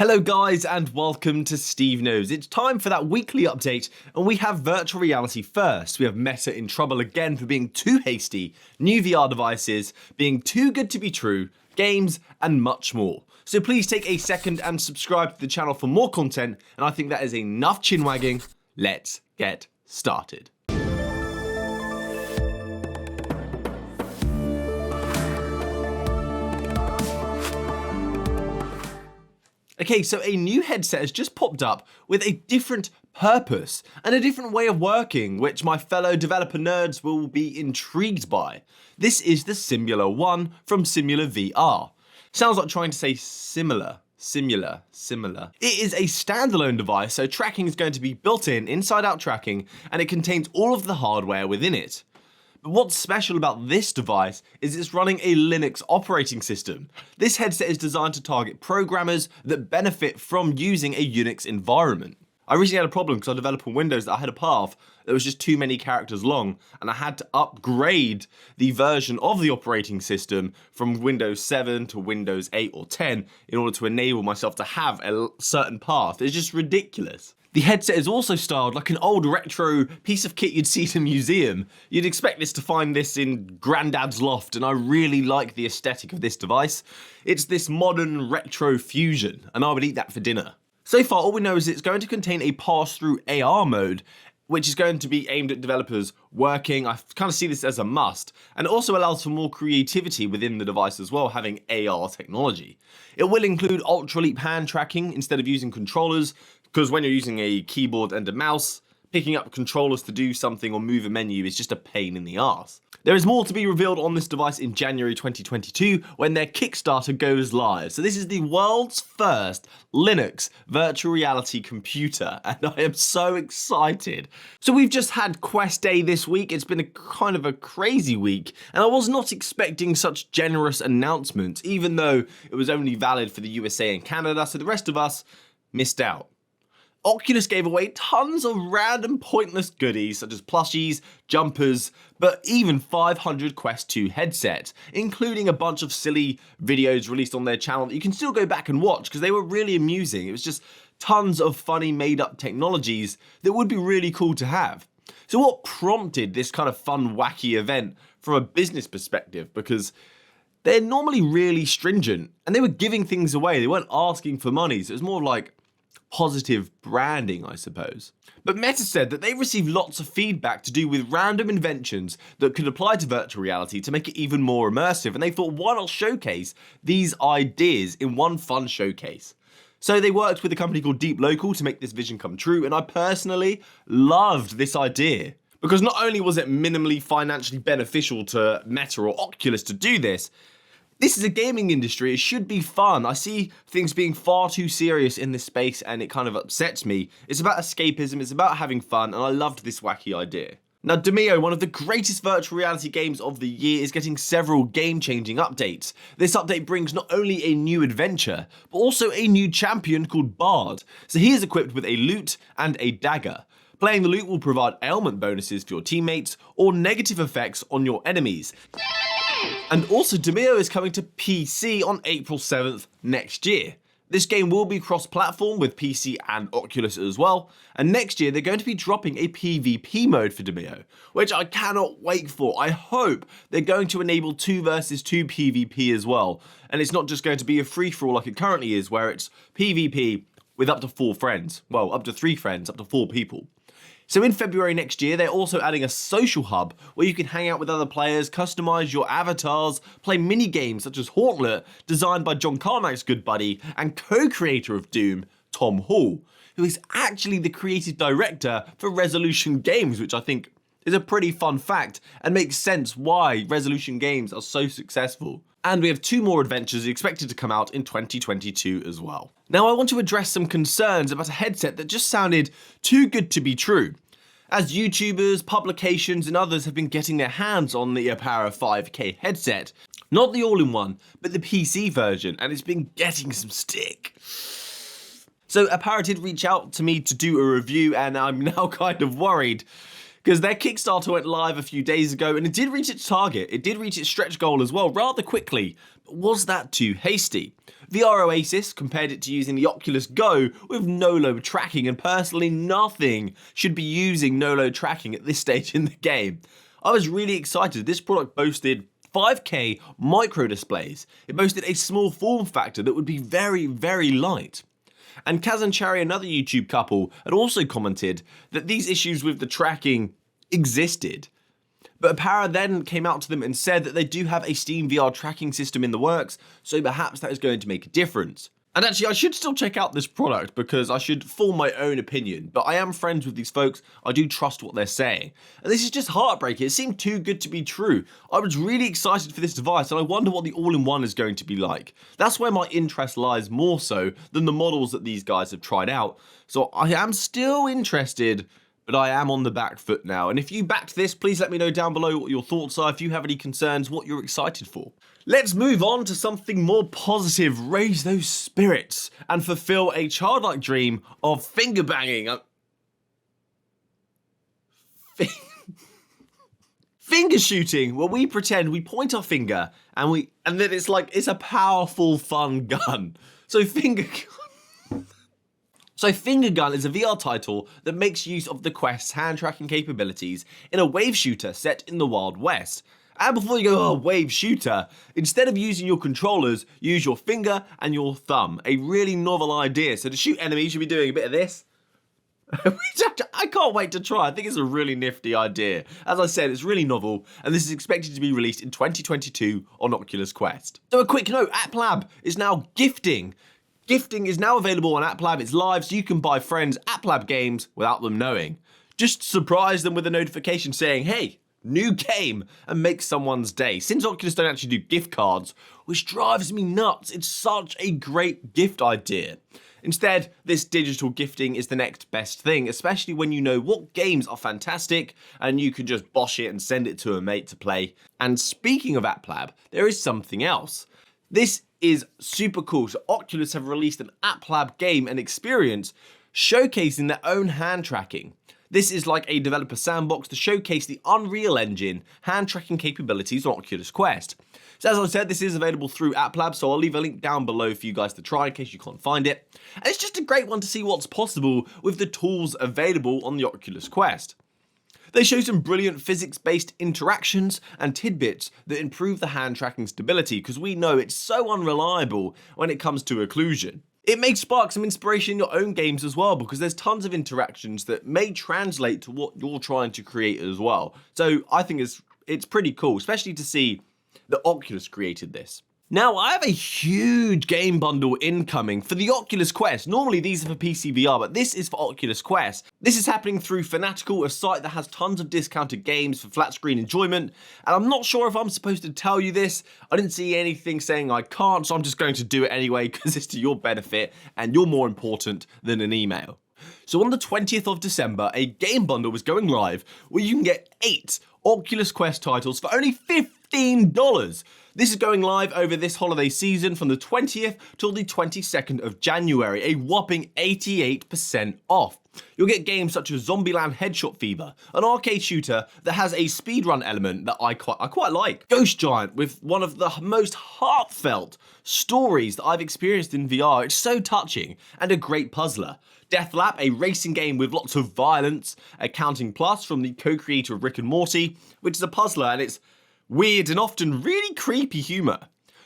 Hello guys and welcome to Steve Knows. It's time for that weekly update and we have virtual reality first. We have Meta in trouble again for being too hasty, new VR devices, being too good to be true, games and much more. So please take a second and subscribe to the channel for more content, and I think that is enough chin wagging. Let's get started. Okay, so a new headset has just popped up with a different purpose and a different way of working, which my fellow developer nerds will be intrigued by. This is the Simula One from Simula VR. Sounds like trying to say similar. It is a standalone device, so tracking is going to be built in, inside-out tracking, and it contains all of the hardware within it. But what's special about this device is it's running a Linux operating system. This headset is designed to target programmers that benefit from using a Unix environment. I recently had a problem because I developed on Windows that I had a path that was just too many characters long, and I had to upgrade the version of the operating system from Windows 7 to Windows 8 or 10 in order to enable myself to have a certain path. It's just ridiculous. The headset is also styled like an old retro piece of kit you'd see in a museum. You'd expect this to find this in Grandad's loft, and I really like the aesthetic of this device. It's this modern retro fusion, and I would eat that for dinner. So far, all we know is it's going to contain a pass-through AR mode, which is going to be aimed at developers working. I kind of see this as a must, and it also allows for more creativity within the device as well, having AR technology. It will include ultra-leap hand tracking instead of using controllers, because when you're using a keyboard and a mouse, picking up controllers to do something or move a menu is just a pain in the arse. There is more to be revealed on this device in January 2022 when their Kickstarter goes live. So this is the world's first Linux virtual reality computer, and I am so excited. So we've just had Quest Day this week. It's been a kind of a crazy week, and I was not expecting such generous announcements, even though it was only valid for the USA and Canada, so the rest of us missed out. Oculus gave away tons of random pointless goodies such as plushies, jumpers, but even 500 Quest 2 headsets, including a bunch of silly videos released on their channel that you can still go back and watch because they were really amusing. It was just tons of funny made up technologies that would be really cool to have. So what prompted this kind of fun, wacky event from a business perspective? Because they're normally really stringent and they were giving things away. They weren't asking for money. So it was more like positive branding, I suppose. But Meta said that they received lots of feedback to do with random inventions that could apply to virtual reality to make it even more immersive, and they thought, why not showcase these ideas in one fun showcase? So they worked with a company called Deep Local to make this vision come true, and I personally loved this idea. Because not only was it minimally financially beneficial to Meta or Oculus to do this, this is a gaming industry, it should be fun. I see things being far too serious in this space and it kind of upsets me. It's about escapism, it's about having fun, and I loved this wacky idea. Now Demeo, one of the greatest virtual reality games of the year, is getting several game-changing updates. This update brings not only a new adventure, but also a new champion called Bard. So he is equipped with a lute and a dagger. Playing the lute will provide ailment bonuses for your teammates or negative effects on your enemies. And also Demeo is coming to PC on April 7th next year. This game will be cross-platform with PC and Oculus as well, and next year they're going to be dropping a PvP mode for Demeo, which I cannot wait for. I hope they're going to enable 2 versus 2 PvP as well, and it's not just going to be a free-for-all like it currently is, where it's PvP with up to 4 friends. Well, up to 3 friends, up to 4 people. So in February next year, they're also adding a social hub where you can hang out with other players, customize your avatars, play mini games such as Hauntlet, designed by John Carmack's good buddy and co-creator of Doom, Tom Hall, who is actually the creative director for Resolution Games, which I think is a pretty fun fact and makes sense why Resolution Games are so successful. And we have 2 more adventures expected to come out in 2022 as well. Now I want to address some concerns about a headset that just sounded too good to be true. As YouTubers, publications and others have been getting their hands on the Arpara 5K headset, not the all-in-one, but the PC version, and it's been getting some stick. So Arpara did reach out to me to do a review, and I'm now kind of worried because their Kickstarter went live a few days ago and it did reach its target. It did reach its stretch goal as well rather quickly. But was that too hasty? VR Oasis compared it to using the Oculus Go with no-load tracking, and personally nothing should be using no-load tracking at this stage in the game. I was really excited. This product boasted 5K micro displays. It boasted a small form factor that would be very, very light. And Kaz and Cherry, another YouTube couple, had also commented that these issues with the tracking existed. But Arpara then came out to them and said that they do have a Steam VR tracking system in the works, so perhaps that is going to make a difference. And actually, I should still check out this product because I should form my own opinion, but I am friends with these folks, I do trust what they're saying. And this is just heartbreaking, it seemed too good to be true. I was really excited for this device and I wonder what the all-in-one is going to be like. That's where my interest lies more so than the models that these guys have tried out. So I am still interested, but I am on the back foot now. And if you backed this, please let me know down below what your thoughts are, if you have any concerns, what you're excited for. Let's move on to something more positive, raise those spirits, and fulfill a childlike dream of finger banging. Finger shooting, where we pretend we point our finger and then it's like, it's a powerful, fun gun. So Finger Gun is a VR title that makes use of the Quest's hand tracking capabilities in a wave shooter set in the Wild West. And before you go, oh, wave shooter, instead of using your controllers, use your finger and your thumb. A really novel idea. So to shoot enemies, you should be doing a bit of this. I can't wait to try. I think it's a really nifty idea. As I said, it's really novel, and this is expected to be released in 2022 on Oculus Quest. So a quick note, App Lab is now gifting. Gifting is now available on App Lab. It's live, so you can buy friends App Lab games without them knowing. Just surprise them with a notification saying, hey, new game, and make someone's day. Since Oculus don't actually do gift cards, which drives me nuts, it's such a great gift idea. Instead, this digital gifting is the next best thing, especially when you know what games are fantastic and you can just bosh it and send it to a mate to play. And speaking of App Lab, there is something else. This is super cool. So Oculus have released an App Lab game and experience showcasing their own hand tracking. This is like a developer sandbox to showcase the Unreal Engine hand tracking capabilities on Oculus Quest. So as I said, this is available through App Lab, so I'll leave a link down below for you guys to try in case you can't find it. And it's just a great one to see what's possible with the tools available on the Oculus Quest. They show some brilliant physics-based interactions and tidbits that improve the hand tracking stability, because we know it's so unreliable when it comes to occlusion. It may spark some inspiration in your own games as well, because there's tons of interactions that may translate to what you're trying to create as well. So I think it's pretty cool, especially to see that Oculus created this. Now, I have a huge game bundle incoming for the Oculus Quest. Normally these are for PC VR, but this is for Oculus Quest. This is happening through Fanatical, a site that has tons of discounted games for flat screen enjoyment. And I'm not sure if I'm supposed to tell you this. I didn't see anything saying I can't, so I'm just going to do it anyway because it's to your benefit and you're more important than an email. So on the 20th of December, a game bundle was going live where you can get 8 Oculus Quest titles for only $15. This is going live over this holiday season from the 20th till the 22nd of January, a whopping 88% off. You'll get games such as Zombieland Headshot Fever, an arcade shooter that has a speedrun element that I quite like. Ghost Giant, with one of the most heartfelt stories that I've experienced in VR. It's so touching, and a great puzzler. Deathlap, a racing game with lots of violence. Accounting Plus from the co-creator of Rick and Morty, which is a puzzler and it's weird and often really creepy humour.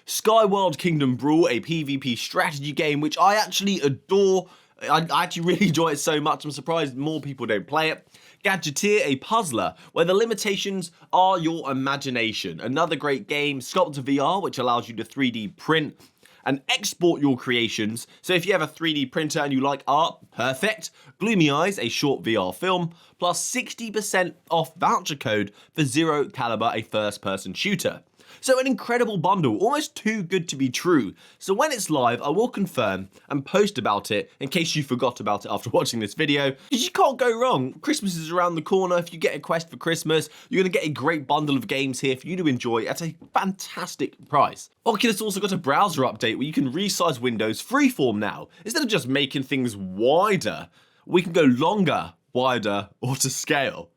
Skyworld Kingdom Brawl, a PvP strategy game which I actually adore. I actually really enjoy it so much, I'm surprised more people don't play it. Gadgeteer, a puzzler where the limitations are your imagination. Another great game. Sculptor VR, which allows you to 3D print and export your creations. So if you have a 3D printer and you like art, perfect. Gloomy Eyes, a short VR film, plus 60% off voucher code for Zero Caliber, a first-person shooter. So an incredible bundle, almost too good to be true. So when it's live, I will confirm and post about it in case you forgot about it after watching this video. Because you can't go wrong. Christmas is around the corner. If you get a Quest for Christmas, you're going to get a great bundle of games here for you to enjoy at a fantastic price. Oculus also got a browser update where you can resize windows freeform now. Instead of just making things wider, we can go longer, wider, or to scale,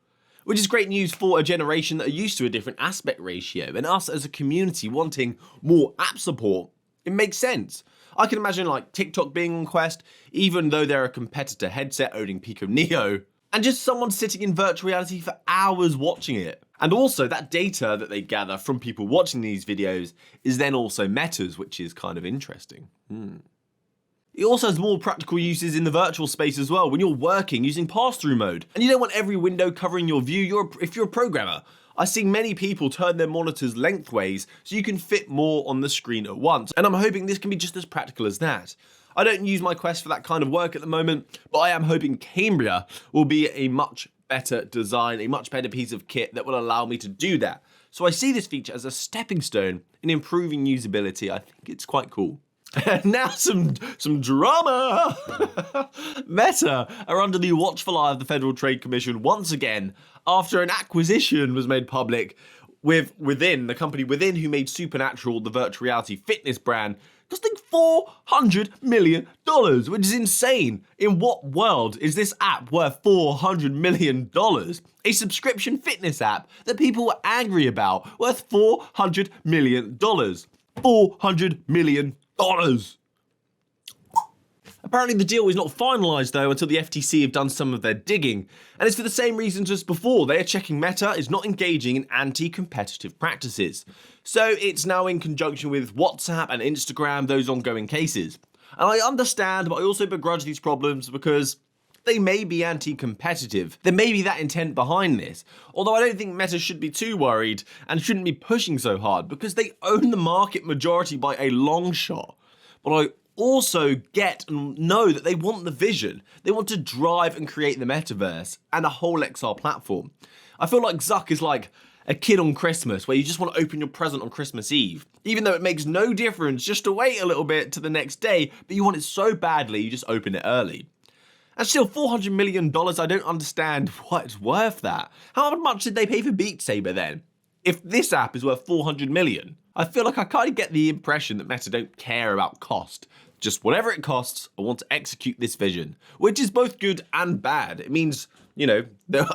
which is great news for a generation that are used to a different aspect ratio, and us as a community wanting more app support. It makes sense. I can imagine like TikTok being on Quest, even though they're a competitor headset owning Pico Neo, and just someone sitting in virtual reality for hours watching it. And also that data that they gather from people watching these videos is then also Meta's, which is kind of interesting. It also has more practical uses in the virtual space as well when you're working using pass-through mode. And you don't want every window covering your view if you're a programmer. I've seen many people turn their monitors lengthways so you can fit more on the screen at once. And I'm hoping this can be just as practical as that. I don't use my Quest for that kind of work at the moment, but I am hoping Cambria will be a much better design, a much better piece of kit that will allow me to do that. So I see this feature as a stepping stone in improving usability. I think it's quite cool. And now some drama. Meta are under the watchful eye of the Federal Trade Commission once again after an acquisition was made public within the company who made Supernatural, the virtual reality fitness brand, costing $400 million, which is insane. In what world is this app worth $400 million? A subscription fitness app that people were angry about, worth $400 million. $400 million. Apparently the deal is not finalised though until the FTC have done some of their digging, and it's for the same reasons as before. They are checking Meta is not engaging in anti-competitive practices. So it's now in conjunction with WhatsApp and Instagram, those ongoing cases. And I understand, but I also begrudge these problems because they may be anti-competitive. There may be that intent behind this, although I don't think Meta should be too worried and shouldn't be pushing so hard because they own the market majority by a long shot. But I also get and know that they want the vision. They want to drive and create the metaverse and a whole XR platform. I feel like Zuck is like a kid on Christmas where you just want to open your present on Christmas Eve, even though it makes no difference just to wait a little bit to the next day, but you want it so badly you just open it early. And still, $400 million, I don't understand why it's worth that. How much did they pay for Beat Saber then? If this app is worth $400 million, I feel like I kind of get the impression that Meta don't care about cost. Just whatever it costs, I want to execute this vision, which is both good and bad. It means, you know,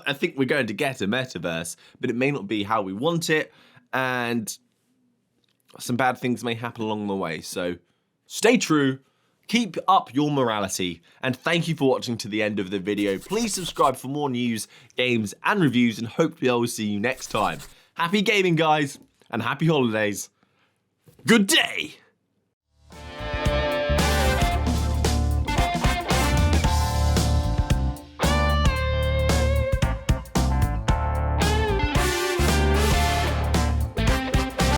I think we're going to get a metaverse, but it may not be how we want it, and some bad things may happen along the way. So stay true, keep up your morality, and thank you for watching to the end of the video. Please subscribe for more news, games, and reviews, and hopefully I will see you next time. Happy gaming, guys, and happy holidays. Good day!